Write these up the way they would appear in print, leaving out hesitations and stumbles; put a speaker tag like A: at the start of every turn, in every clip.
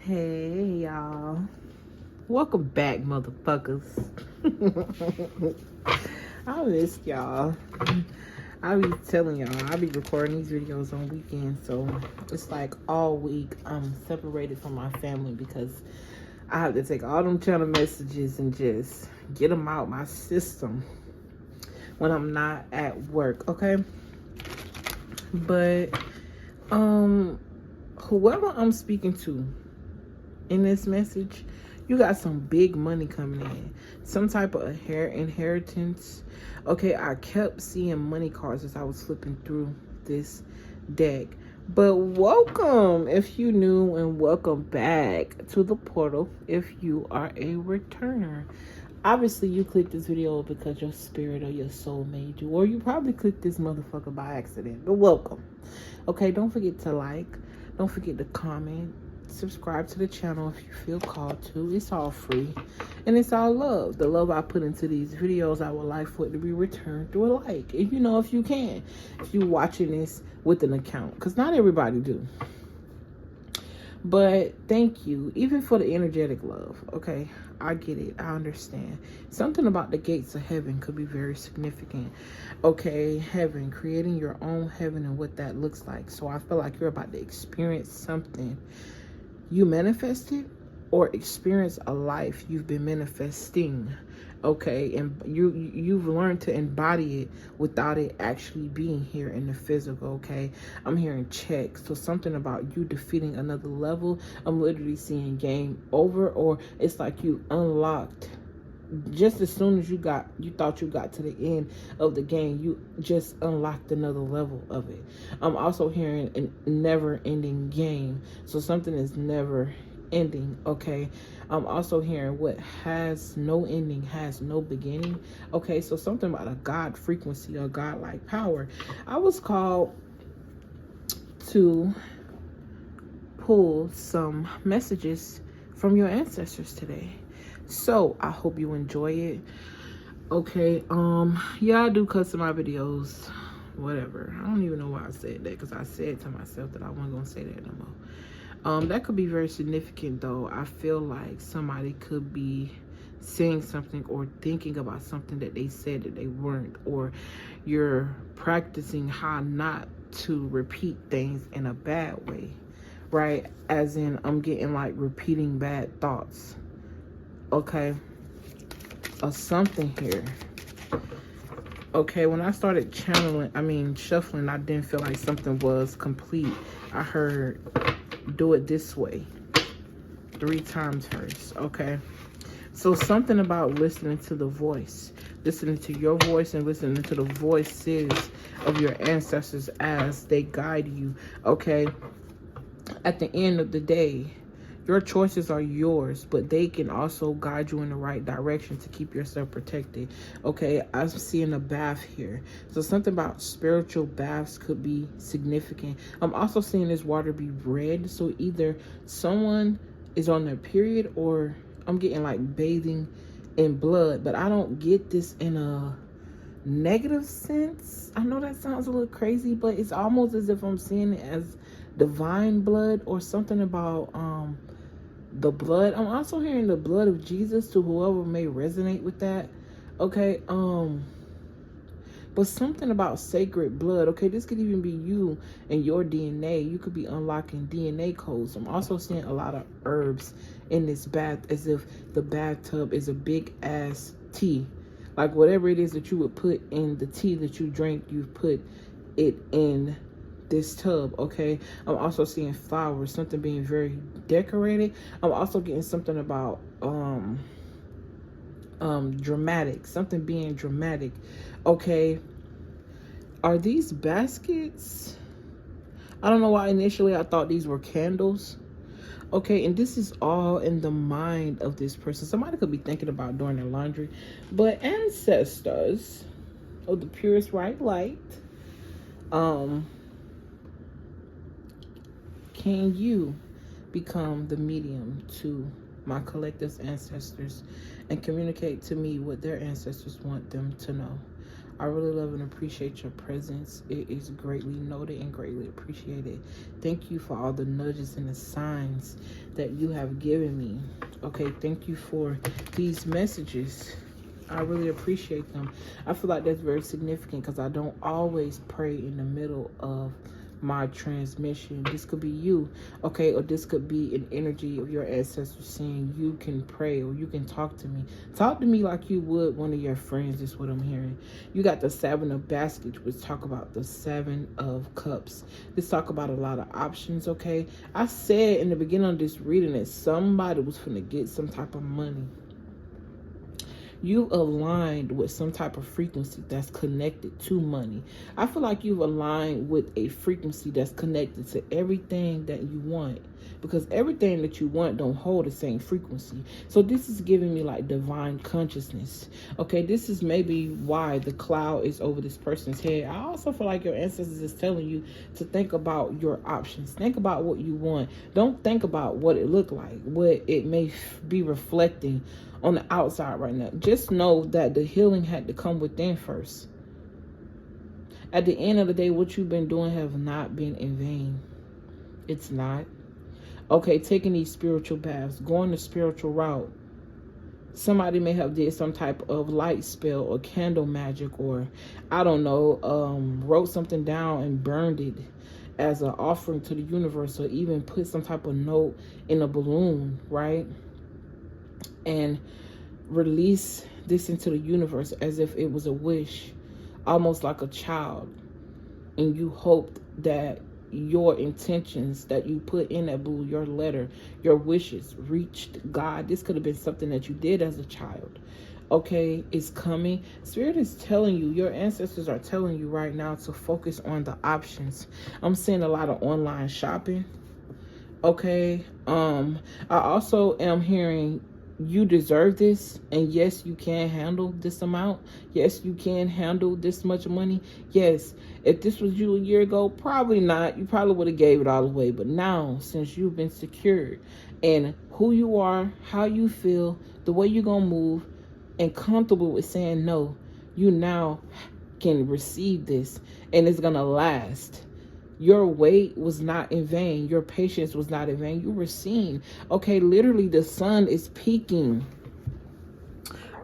A: Hey y'all. Welcome back, motherfuckers. I missed y'all. I be telling y'all, I be recording these videos on weekends, so it's like all week I'm separated from my family because I have to take all them channel messages and just get them out my system when I'm not at work, okay? But whoever I'm speaking to in this message, you got some big money coming in, some type of inheritance. Okay, I kept seeing money cards as I was flipping through this deck. But welcome if you new, and welcome back to the portal if you are a returner. Obviously, you clicked this video because your spirit or your soul made you, or you probably clicked this motherfucker by accident, but welcome. Okay, don't forget to like, don't forget to comment, subscribe to the channel if you feel called to. It's all free and it's all love. The love I put into these videos, I would like for it to be returned through a like. If you know, if you can, if you're watching this with an account, because not everybody do. But thank you, even for the energetic love. Okay, I get it. I understand. Something about the gates of heaven could be very significant. Okay, heaven, creating your own heaven and what that looks like. So I feel like you're about to experience something you manifested, or experience a life you've been manifesting. Okay, and you've learned to embody it without it actually being here in the physical. Okay, I'm hearing checks, so something about you defeating another level. I'm literally seeing game over, or it's like you unlocked just as soon as you thought you got to the end of the game, you just unlocked another level of it. I'm also hearing a never-ending game, so something is never ending. Okay, I'm also hearing what has no ending has no beginning. Okay, so something about a God frequency or God-like power. I was called to pull some messages from your ancestors today, so I hope you enjoy it. Okay, yeah, I do custom my videos, whatever. I don't even know why I said that, because I said to myself that I wasn't gonna say that no more. That could be very significant though. I feel like somebody could be saying something or thinking about something that they said that they weren't, or you're practicing how not to repeat things in a bad way, right? As in, I'm getting like repeating bad thoughts. Okay, or something here. Okay, when I started shuffling, I didn't feel like something was complete. I heard do it this way 3 times first. Okay, so something about listening to the voice, listening to your voice and listening to the voices of your ancestors as they guide you. Okay, at the end of the day, your choices are yours, but they can also guide you in the right direction to keep yourself protected. Okay, I'm seeing a bath here. So something about spiritual baths could be significant. I'm also seeing this water be red. So either someone is on their period, or I'm getting like bathing in blood, but I don't get this in a negative sense. I know that sounds a little crazy, but it's almost as if I'm seeing it as divine blood, or something about the blood. I'm also hearing the blood of Jesus, to whoever may resonate with that. Okay, but something about sacred blood. Okay, this could even be you and your DNA. You could be unlocking DNA codes. I'm also seeing a lot of herbs in this bath, as if the bathtub is a big ass tea. Like whatever it is that you would put in the tea that you drink, you've put it in this tub. Okay, I'm also seeing flowers, something being very decorated. I'm also getting something about dramatic, something being dramatic. Okay, are these baskets? I don't know why initially I thought these were candles. Okay, and this is all in the mind of this person. Somebody could be thinking about doing their laundry. But ancestors of the purest white light, can you become the medium to my collective's ancestors and communicate to me what their ancestors want them to know? I really love and appreciate your presence. It is greatly noted and greatly appreciated. Thank you for all the nudges and the signs that you have given me. Okay, thank you for these messages. I really appreciate them. I feel like that's very significant because I don't always pray in the middle of my transmission. This could be you, okay, or this could be an energy of your ancestors saying you can pray or you can talk to me. Talk to me like you would one of your friends, is what I'm hearing. You got the 7 of baskets, which talk about the 7 of cups. This talk about a lot of options, okay? I said in the beginning of this reading that somebody was finna get some type of money. You aligned with some type of frequency that's connected to money. I feel like you've aligned with a frequency that's connected to everything that you want, because everything that you want don't hold the same frequency. So this is giving me like divine consciousness. Okay, this is maybe why the cloud is over this person's head. I also feel like your ancestors is telling you to think about your options. Think about what you want. Don't think about what it looked like, what it may be reflecting on the outside right now. Just know that the healing had to come within first. At the end of the day, what you've been doing have not been in vain. It's not. Okay, taking these spiritual baths, going the spiritual route. Somebody may have did some type of light spell or candle magic, or I don't know, wrote something down and burned it as an offering to the universe, or even put some type of note in a balloon, right? And release this into the universe as if it was a wish, almost like a child. And you hoped that your intentions that you put in that blue, your letter, your wishes reached God. This could have been something that you did as a child. Okay, it's coming. Spirit is telling you, your ancestors are telling you right now to focus on the options. I'm seeing a lot of online shopping. Okay, I also am hearing you deserve this, and yes, you can handle this amount. Yes, you can handle this much money. Yes, if this was you a year ago, probably not. You probably would have gave it all away. But now, since you've been secured and who you are, how you feel, the way you're gonna move, and comfortable with saying no, you now can receive this, and it's gonna last. Your wait was not in vain. Your patience was not in vain. You were seen. Okay, literally the sun is peeking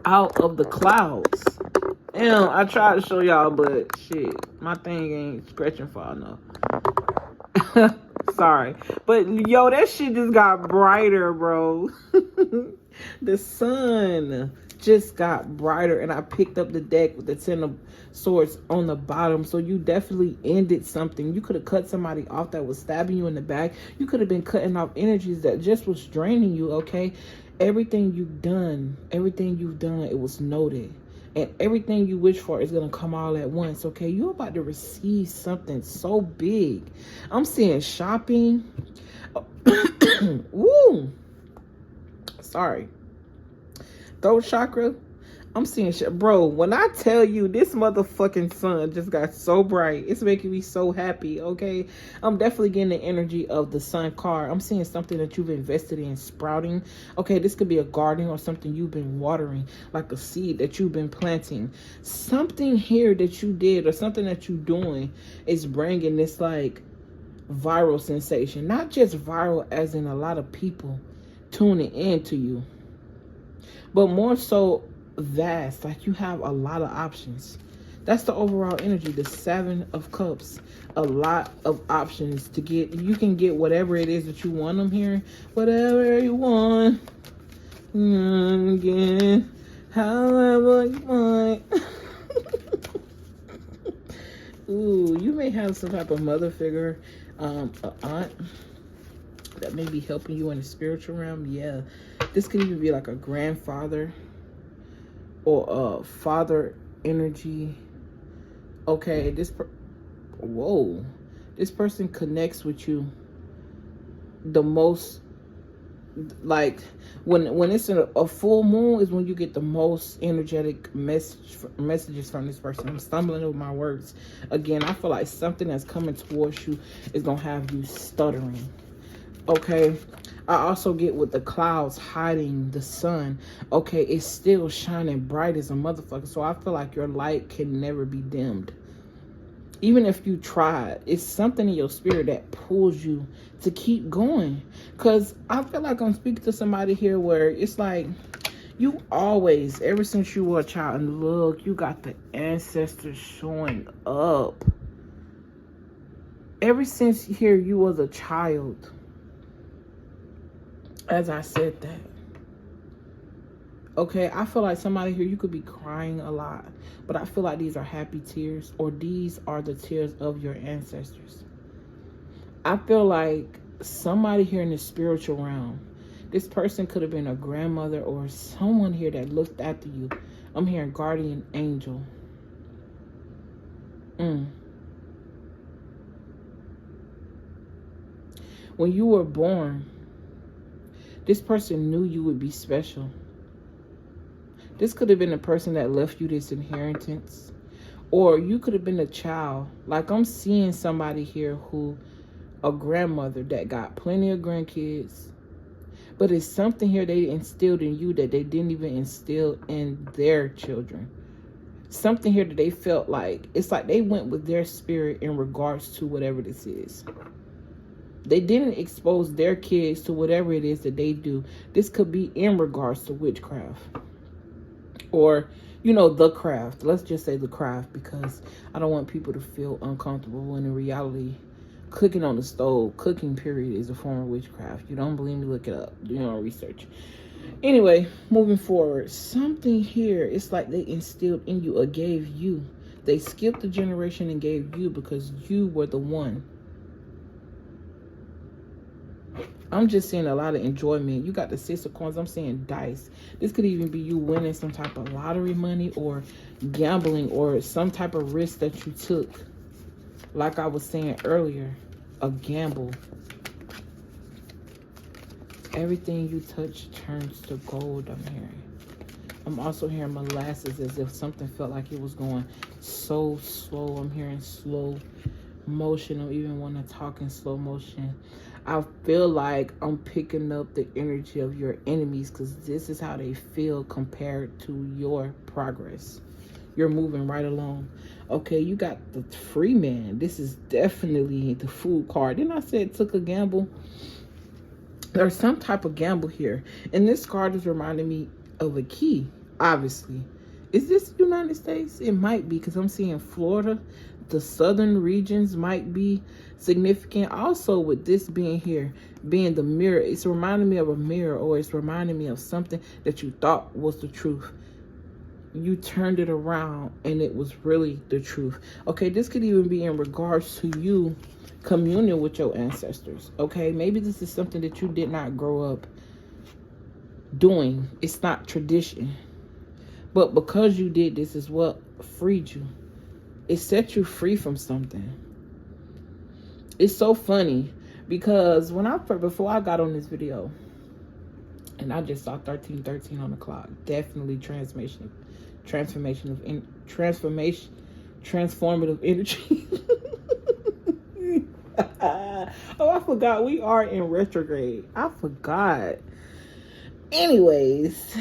A: out of the clouds. Damn, I tried to show y'all, but shit, my thing ain't stretching far enough. Sorry. But yo, that shit just got brighter, bro. The sun just got brighter, and I picked up the deck with the 10 of swords on the bottom. So you definitely ended something. You could have cut somebody off that was stabbing you in the back. You could have been cutting off energies that just was draining you. Okay, everything you've done, it was noted, and everything you wish for is gonna come all at once. Okay, you're about to receive something so big. I'm seeing shopping. Woo, sorry. Throat chakra, I'm seeing shit. Bro, when I tell you this motherfucking sun just got so bright, it's making me so happy, okay? I'm definitely getting the energy of the sun card. I'm seeing something that you've invested in sprouting. Okay, this could be a garden or something you've been watering, like a seed that you've been planting. Something here that you did or something that you're doing is bringing this like viral sensation. Not just viral as in a lot of people tuning in to you, but more so vast, like you have a lot of options. That's the overall energy, the 7 of cups. A lot of options to get. You can get whatever it is that you want. I'm hearing whatever you want. Again, however you want. Ooh, you may have some type of mother figure, an aunt that may be helping you in the spiritual realm. Yeah, this could even be like a grandfather or a father energy. Okay, this person connects with you the most. Like when it's a full moon is when you get the most energetic messages from this person. I'm stumbling over my words again. I feel like something that's coming towards you is gonna have you stuttering. Okay, I also get with the clouds hiding the sun. Okay, it's still shining bright as a motherfucker. So I feel like your light can never be dimmed. Even if you try, it's something in your spirit that pulls you to keep going. Because I feel like I'm speaking to somebody here where it's like, you always, ever since you were a child, and look, you got the ancestors showing up. Ever since here you was a child, as I said that. Okay, I feel like somebody here, you could be crying a lot, but I feel like these are happy tears, or these are the tears of your ancestors. I feel like somebody here in the spiritual realm, this person could have been a grandmother or someone here that looked after you. I'm hearing guardian angel. When you were born, this person knew you would be special. This could have been the person that left you this inheritance. Or you could have been a child. Like I'm seeing somebody here who, a grandmother that got plenty of grandkids. But it's something here they instilled in you that they didn't even instill in their children. Something here that they felt like, it's like they went with their spirit in regards to whatever this is. They didn't expose their kids to whatever it is that they do. This could be in regards to witchcraft. Or, you know, the craft. Let's just say the craft, because I don't want people to feel uncomfortable when in reality, cooking on the stove, cooking period, is a form of witchcraft. You don't believe me? Look it up. Do your own research. Anyway, moving forward, something here, it's like they instilled in you or gave you. They skipped the generation and gave you because you were the one. I'm just seeing a lot of enjoyment. You got the 6 of coins. I'm seeing dice. This could even be you winning some type of lottery money or gambling or some type of risk that you took. Like I was saying earlier, a gamble. Everything you touch turns to gold, I'm hearing. I'm also hearing molasses, as if something felt like it was going so slow. I'm hearing slow motion. I even want to talk in slow motion. I feel like I'm picking up the energy of your enemies, because this is how they feel compared to your progress. You're moving right along. Okay, you got the free man. This is definitely the food card. Didn't I say it took a gamble? There's some type of gamble here. And this card is reminding me of a key, obviously. Is this the United States? It might be, because I'm seeing Florida. The southern regions might be significant. Also, with this being here, being the mirror, it's reminding me of a mirror, or it's reminding me of something that you thought was the truth. You turned it around and it was really the truth. Okay, this could even be in regards to you communing with your ancestors. Okay, maybe this is something that you did not grow up doing. It's not tradition. But because you did, this is what freed you. It set you free from something. It's so funny because before I got on this video, and I just saw 1313 on the clock, definitely transformative energy. Oh, I forgot we are in retrograde. I forgot. Anyways,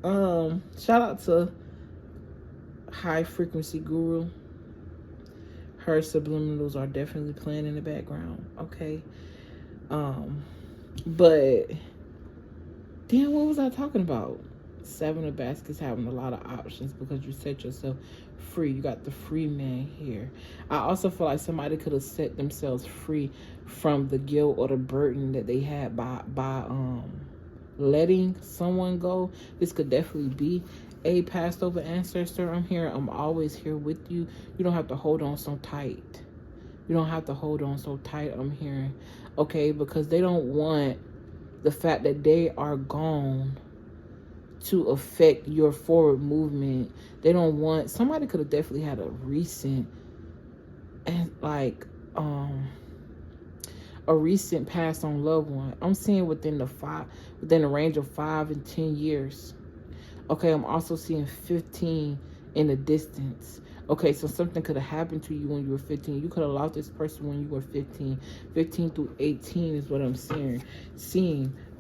A: shout out to High Frequency Guru. Her subliminals are definitely playing in the background. Okay. But damn, what was I talking about? 7 of Baskets, having a lot of options because you set yourself free. You got the free man here. I also feel like somebody could have set themselves free from the guilt or the burden that they had by letting someone go. This could definitely be a passed over ancestor. I'm always here with you. You don't have to hold on so tight. You don't have to hold on so tight, I'm hearing. Okay, because they don't want the fact that they are gone to affect your forward movement. They don't want, somebody could have definitely had a recent and like a recent passed on loved one. I'm seeing within the range of 5 and 10 years. Okay, I'm also seeing 15 in the distance. Okay, so something could have happened to you when you were 15. You could have lost this person when you were 15. 15 through 18 is what I'm seeing.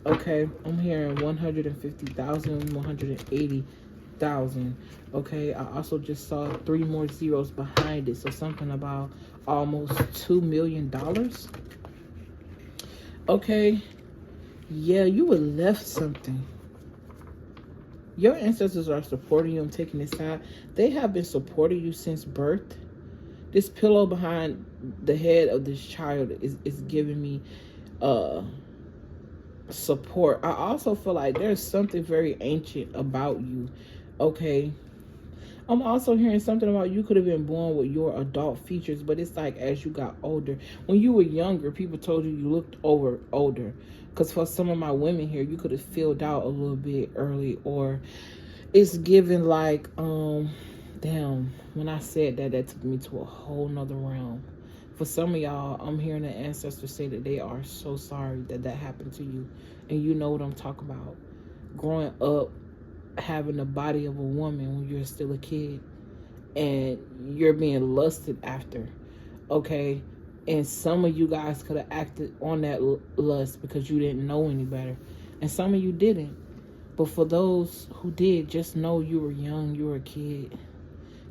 A: Okay, I'm hearing 150,000, 180,000. Okay, I also just saw 3 more zeros behind it. So something about almost $2 million. Okay, yeah, you were left something. Your ancestors are supporting you. I'm taking this out. They have been supporting you since birth. This pillow behind the head of this child is giving me support. I also feel like there's something very ancient about you. Okay. I'm also hearing something about you could have been born with your adult features, but it's like as you got older. When you were younger, people told you looked older. Because for some of my women here, you could have filled out a little bit early, or it's given like, damn, when I said that, that took me to a whole nother realm. For some of y'all, I'm hearing the ancestors say that they are so sorry that that happened to you. And you know what I'm talking about. Growing up, having the body of a woman when you're still a kid, and you're being lusted after. Okay? And some of you guys could have acted on that lust because you didn't know any better. And some of you didn't. But for those who did, just know you were young, you were a kid.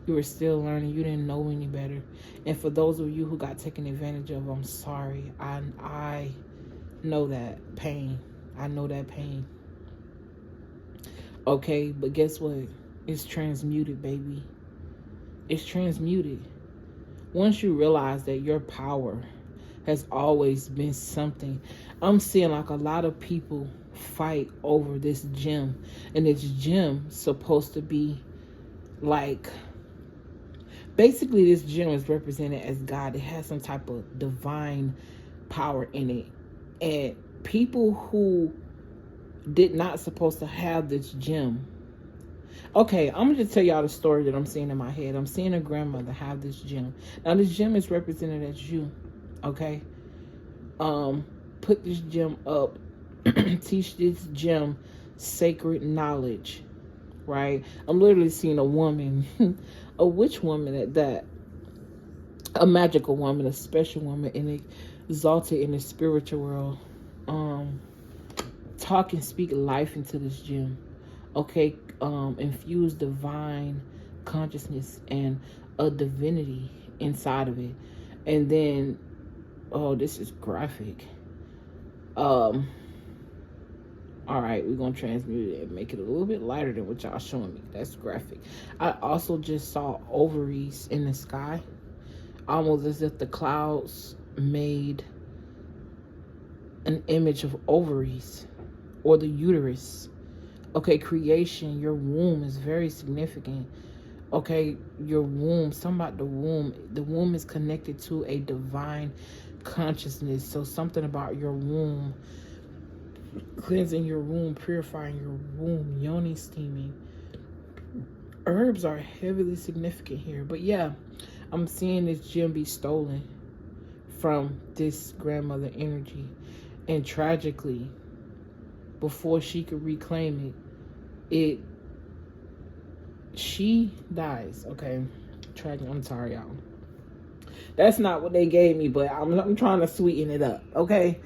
A: You were still learning, you didn't know any better. And for those of you who got taken advantage of, I'm sorry. I know that pain. I know that pain. Okay, but guess what? It's transmuted, baby. It's transmuted. Once you realize that your power has always been something, I'm seeing like a lot of people fight over this gem, and this gem supposed to be like, basically this gem is represented as God. It has some type of divine power in it, and people who did not supposed to have this gem. Okay, I'm going to tell y'all the story that I'm seeing in my head. I'm seeing a grandmother have this gem. Now, this gem is represented as you, okay? Put this gem up. Teach this gem sacred knowledge, right? I'm literally seeing a woman, a witch woman at that, a magical woman, a special woman, and exalted in the spiritual world. Talk and speak life into this gem. Okay, infuse divine consciousness and a divinity inside of it. And then, oh, this is graphic. All right, we're gonna transmute it and make it a little bit lighter than what y'all showing me. That's graphic. I also just saw ovaries in the sky, almost as if the clouds made an image of ovaries or the uterus. Okay, creation, your womb is very significant. Okay, your womb, something about the womb. The womb is connected to a divine consciousness. So something about your womb, cleansing your womb, purifying your womb, yoni steaming. Herbs are heavily significant here. But yeah, I'm seeing this gem be stolen from this grandmother energy. And tragically, before she could reclaim it, she dies. Okay, tragic. I'm sorry, y'all. That's not what they gave me, but I'm trying to sweeten it up. Okay.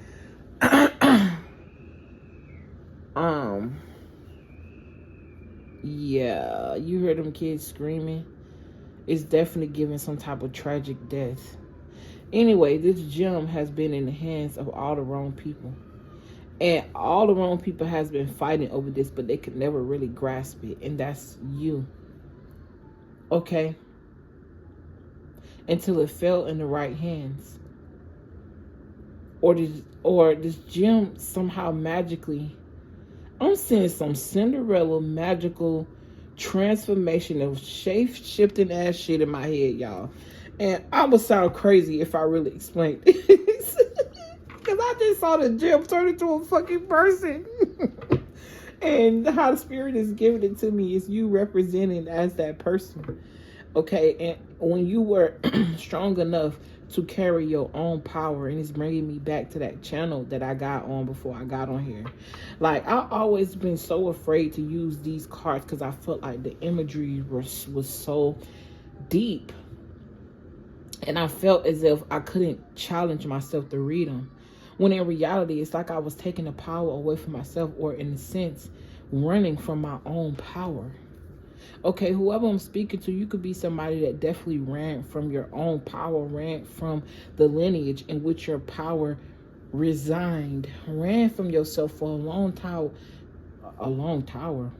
A: Yeah, you heard them kids screaming. It's definitely giving some type of tragic death. Anyway, this gem has been in the hands of all the wrong people. And all the wrong people has been fighting over this, but they could never really grasp it. And that's you. Okay? Until it fell in the right hands. Or this gem somehow magically, I'm seeing some Cinderella magical transformation of shape-shifting ass shit in my head, y'all. And I would sound crazy if I really explained this. Because I just saw the gem turn into a fucking person. And how the spirit is giving it to me is you represented as that person. Okay, and when you were strong enough to carry your own power, and it's bringing me back to that channel that I got on before I got on here. Like, I've always been so afraid to use these cards because I felt like the imagery was so deep. And I felt as if I couldn't challenge myself to read them. When in reality, it's like I was taking the power away from myself, or in a sense, running from my own power. Okay, whoever I'm speaking to, you could be somebody that definitely ran from your own power, ran from the lineage in which your power resigned, ran from yourself for a long time.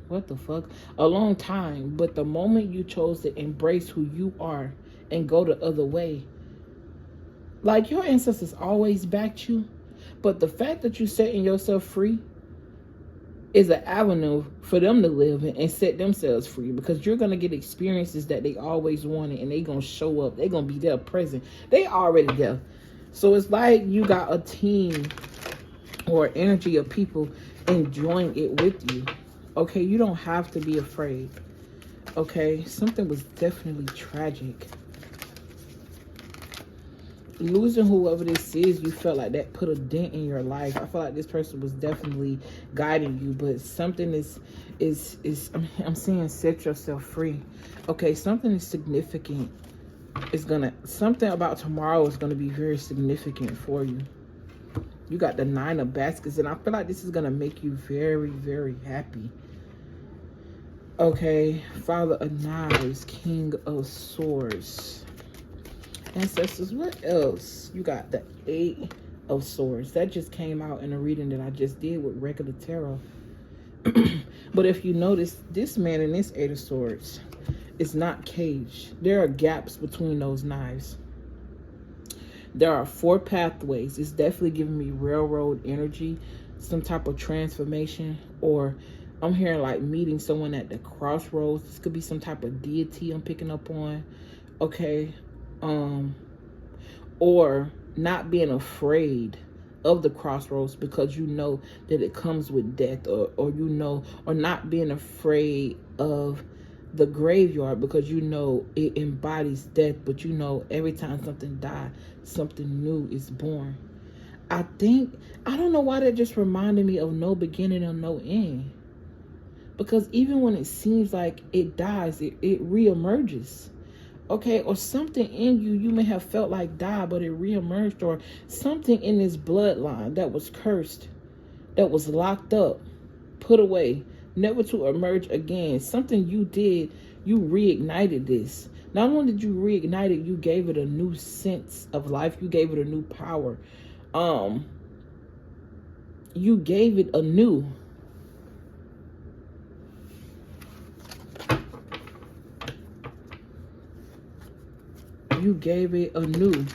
A: What the fuck? A long time. But the moment you chose to embrace who you are and go the other way, like, your ancestors always backed you, but the fact that you setting yourself free is an avenue for them to live in and set themselves free, because you're going to get experiences that they always wanted, and they going to show up. They're going to be there present. They already there. So it's like you got a team or energy of people enjoying it with you. Okay, you don't have to be afraid. Okay, something was definitely tragic. Losing whoever this is, you felt like that put a dent in your life. I feel like this person was definitely guiding you, but something is I'm saying set yourself free. Okay, something is significant. Something about tomorrow is gonna be very significant for you. You got the 9 of baskets, and I feel like this is gonna make you very, very happy. Okay, Father of Knives, King of Swords. Ancestors, what else? You got the 8 of Swords. That just came out in a reading that I just did with regular tarot. But if you notice, this man in this 8 of Swords is not caged. There are gaps between those knives. There are 4 pathways. It's definitely giving me railroad energy, some type of transformation, or I'm hearing like meeting someone at the crossroads. This could be some type of deity I'm picking up on. Okay. Or not being afraid of the crossroads because you know that it comes with death, or not being afraid of the graveyard because you know it embodies death, but you know every time something dies, something new is born. I don't know why that just reminded me of no beginning or no end, because even when it seems like it dies, it reemerges. Okay, or something in you may have felt like died, but it reemerged, or something in this bloodline that was cursed, that was locked up, put away, never to emerge again. Something you did, you reignited this. Not only did you reignite it, you gave it a new sense of life. You gave it a new power. You gave it a new. You gave it a new.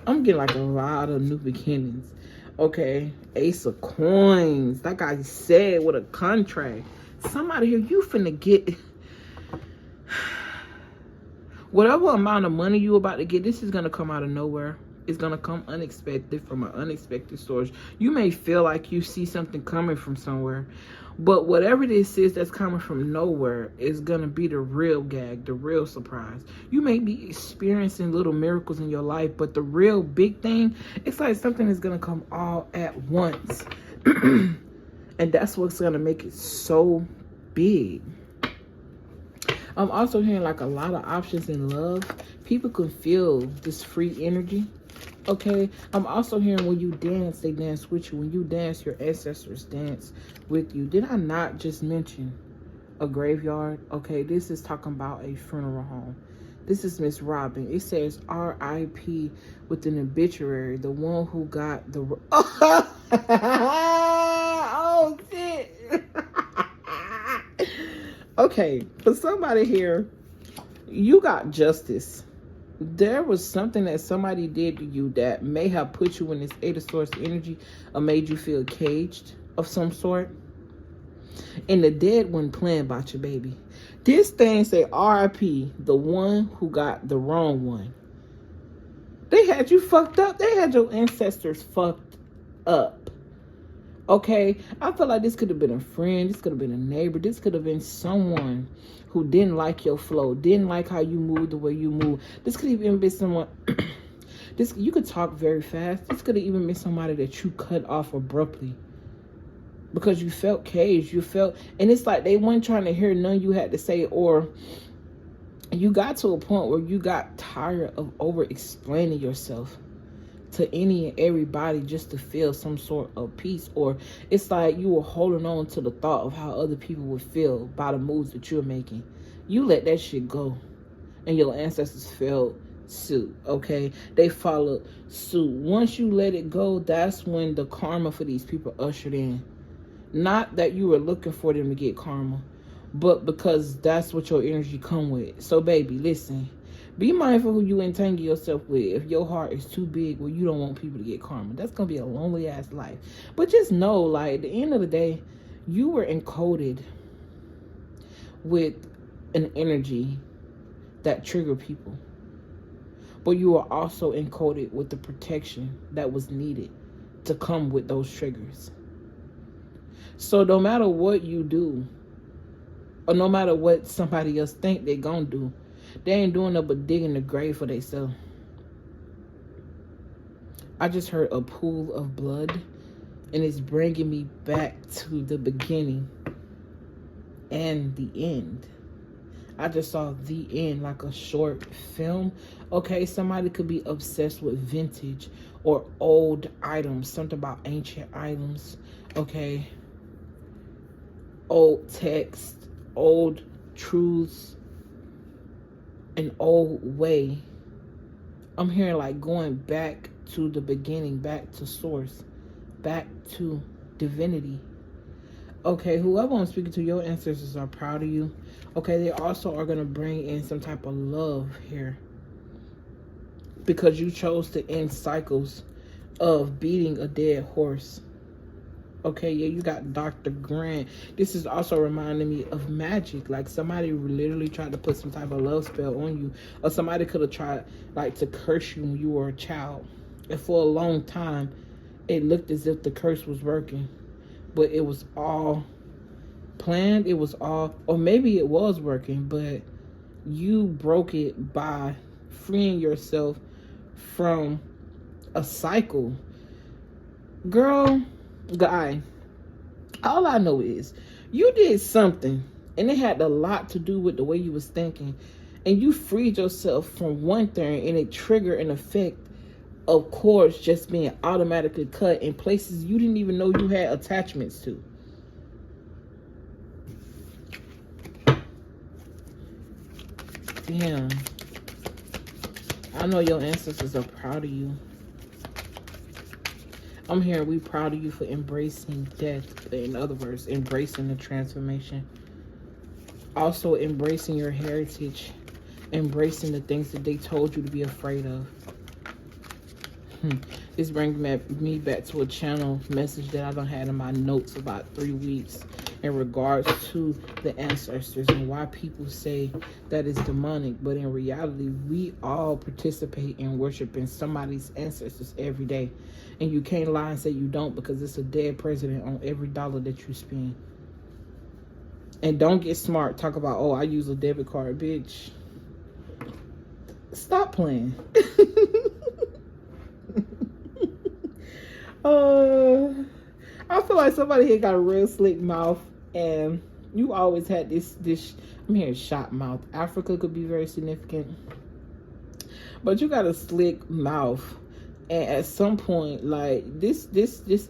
A: I'm getting like a lot of new beginnings. Okay, Ace of Coins. Like I said, with a contract. Somebody here, you finna get whatever amount of money you about to get. This is gonna come out of nowhere. It's gonna come unexpected, from an unexpected source. You may feel like you see something coming from somewhere, but whatever this is that's coming from nowhere is gonna be the real gag, the real surprise. You may be experiencing little miracles in your life, but the real big thing, it's like something is gonna come all at once. And that's what's gonna make it so big. I'm also hearing like a lot of options in love. People can feel this free energy. Okay, I'm also hearing when you dance, they dance with you. When you dance, your ancestors dance with you. Did I not just mention a graveyard? Okay, this is talking about a funeral home. This is Miss Robin. It says R.I.P. with an obituary. The one who got the... Oh, shit. Okay, for somebody here, you got justice. There was something that somebody did to you that may have put you in this 8 of Swords energy, or made you feel caged of some sort. And the dead one playing about your baby. This thing say R.I.P. the one who got the wrong one. They had you fucked up. They had your ancestors fucked up. Okay, I feel like this could have been a friend. This could have been a neighbor. This could have been someone who didn't like your flow, didn't like how you move the way you move. This could even be someone, you could talk very fast. This could have even been somebody that you cut off abruptly because you felt caged. And it's like they weren't trying to hear none you had to say, or you got to a point where you got tired of over explaining yourself to any and everybody just to feel some sort of peace. Or it's like you were holding on to the thought of how other people would feel by the moves that you're making. You let that shit go, and your ancestors felt suit. Okay, they followed suit. Once you let it go, that's when the karma for these people ushered in. Not that you were looking for them to get karma, but because that's what your energy come with. So baby, listen, be mindful who you entangle yourself with. If your heart is too big where you don't want people to get karma, that's gonna be a lonely ass life. But just know, like, at the end of the day, you were encoded with an energy that triggered people, but you are also encoded with the protection that was needed to come with those triggers. So no matter what you do, or no matter what somebody else think they're gonna do, they ain't doing nothing but digging the grave for themselves. I just heard a pool of blood, and it's bringing me back to the beginning and the end. I just saw the end, like a short film. Okay, somebody could be obsessed with vintage or old items, something about ancient items. Okay, old text, old truths, an old way. I'm hearing like going back to the beginning, back to source, back to divinity. Okay, whoever I'm speaking to, your ancestors are proud of you. Okay, they also are going to bring in some type of love here, because you chose to end cycles of beating a dead horse. Okay, yeah, you got Dr. Grant. This is also reminding me of magic. Like somebody literally tried to put some type of love spell on you. Or somebody could have tried like to curse you when you were a child. And for a long time, it looked as if the curse was working. But it was all planned. It was all, or maybe it was working, but you broke it by freeing yourself from a cycle. Girl, guy, all I know is you did something, and it had a lot to do with the way you was thinking, and you freed yourself from one thing, and it triggered an effect of cords just being automatically cut in places you didn't even know you had attachments to. Damn, I know your ancestors are proud of you. I'm here. We proud of you for embracing death. In other words, embracing the transformation. Also embracing your heritage. Embracing the things that they told you to be afraid of. This brings me back to a channel message that I done had in my notes about 3 weeks in regards to the ancestors and why people say that it's demonic. But in reality, we all participate in worshiping somebody's ancestors every day. And you can't lie and say you don't, because it's a dead president on every dollar that you spend. And don't get smart. Talk about, oh, I use a debit card, bitch. Stop playing. I feel like somebody here got a real slick mouth, and you always had this I'm hearing shot mouth. Africa could be very significant, but you got a slick mouth. And at some point, like this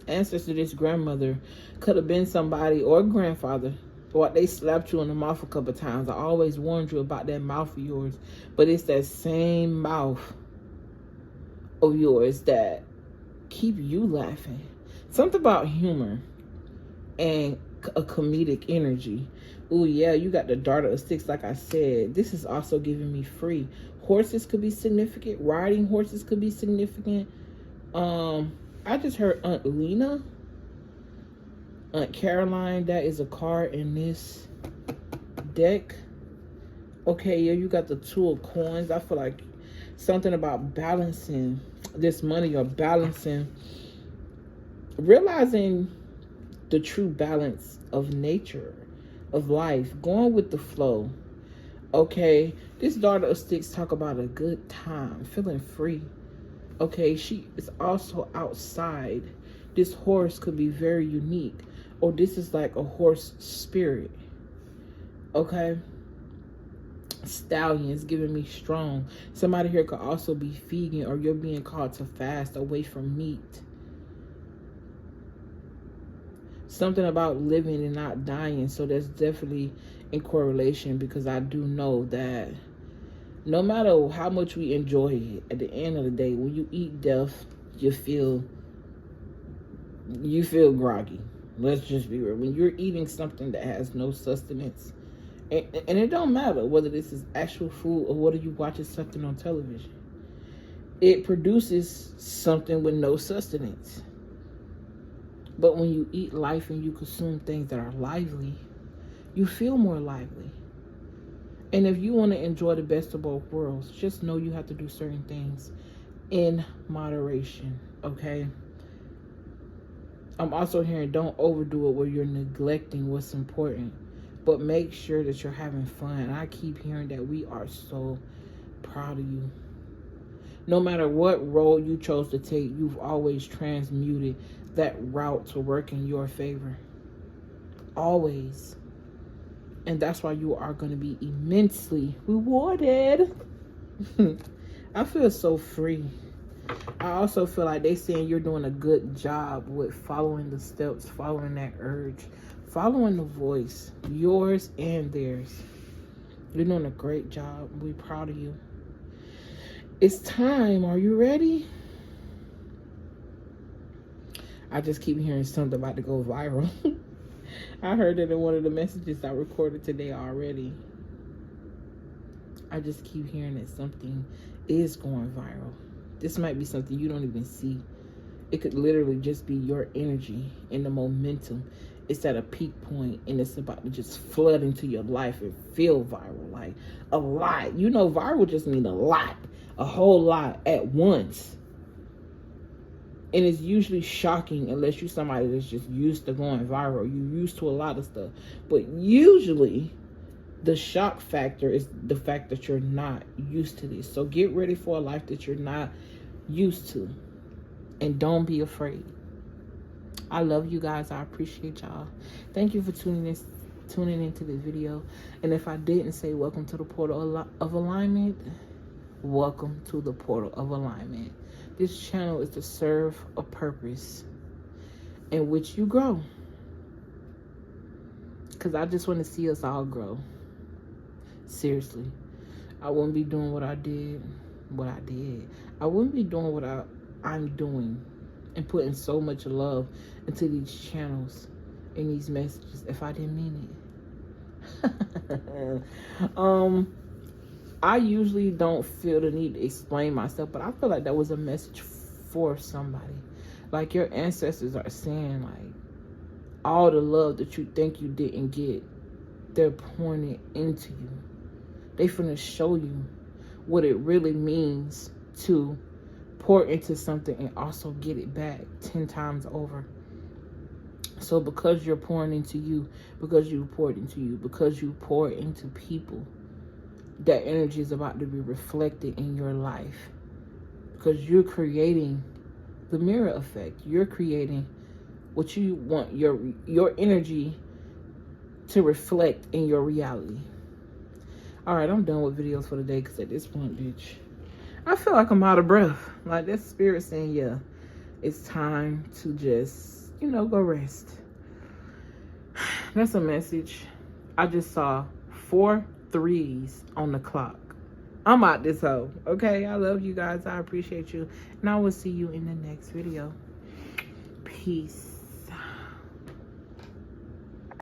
A: ancestor, this grandmother could have been somebody, or grandfather, or they slapped you in the mouth a couple of times. I always warned you about that mouth of yours, but it's that same mouth of yours that keep you laughing. Something about humor and a comedic energy. Oh yeah, you got the Daughter of Six. Like I said, this is also giving me free. Horses could be significant. Riding horses could be significant. I just heard Aunt Lena, Aunt Caroline. That is a card in this deck. Okay, yeah, you got the Two of Coins. I feel like something about balancing this money, or balancing, realizing the true balance of nature, of life, going with the flow. Okay, this Daughter of Six talk about a good time, feeling free. Okay, she is also outside. This horse could be very unique, or this is like a horse spirit. Okay, Stallions giving me strong. Somebody here could also be vegan, or you're being called to fast away from meat. Something about living and not dying. So that's definitely in correlation, because I do know that no matter how much we enjoy it, at the end of the day, when you eat death, you feel groggy. Let's just be real. When you're eating something that has no sustenance, and it don't matter whether this is actual food or whether you watching something on television, it produces something with no sustenance. But when you eat life and you consume things that are lively, you feel more lively. And if you want to enjoy the best of both worlds, just know you have to do certain things in moderation, okay? I'm also hearing don't overdo it where you're neglecting what's important, but make sure that you're having fun. And I keep hearing that we are so proud of you. No matter what role you chose to take, you've always transmuted that route to work in your favor. Always. And that's why you are going to be immensely rewarded. I feel so free. I also feel like they saying you're doing a good job with following the steps, following that urge, following the voice, yours and theirs. You're doing a great job. We're proud of you. It's time. Are you ready? I just keep hearing something about to go viral. I heard it in one of the messages I recorded today already. I just keep hearing that something is going viral. This might be something you don't even see. It could literally just be your energy and the momentum. It's at a peak point and it's about to just flood into your life and feel viral. Like a lot. You know, viral just means a lot. A whole lot at once. And it's usually shocking unless you're somebody that's just used to going viral. You're used to a lot of stuff. But usually the shock factor is the fact that you're not used to this. So get ready for a life that you're not used to. And don't be afraid. I love you guys. I appreciate y'all. Thank you for tuning into this video. And if I didn't say welcome to the portal of alignment, welcome to the portal of alignment. This channel is to serve a purpose in which you grow. Because I just want to see us all grow. Seriously. I wouldn't be doing what I did. I wouldn't be doing what I'm doing and putting so much love into these channels and these messages if I didn't mean it. I usually don't feel the need to explain myself, but I feel like that was a message for somebody. Like your ancestors are saying, like, all the love that you think you didn't get, they're pouring it into you. They finna show you what it really means to pour into something and also get it back 10 times over. So because you're pouring into you, because you poured into you, because you pour into people, that energy is about to be reflected in your life, because you're creating the mirror effect. You're creating what you want your energy to reflect in your reality. All right, I'm done with videos for the day, because at this point, bitch, I feel like I'm out of breath. Like that spirit saying, yeah, it's time to just, go rest. That's a message. I just saw 4 3s on the clock. I'm out this hoe. Okay, I love you guys. I appreciate you. And I will see you in the next video. Peace.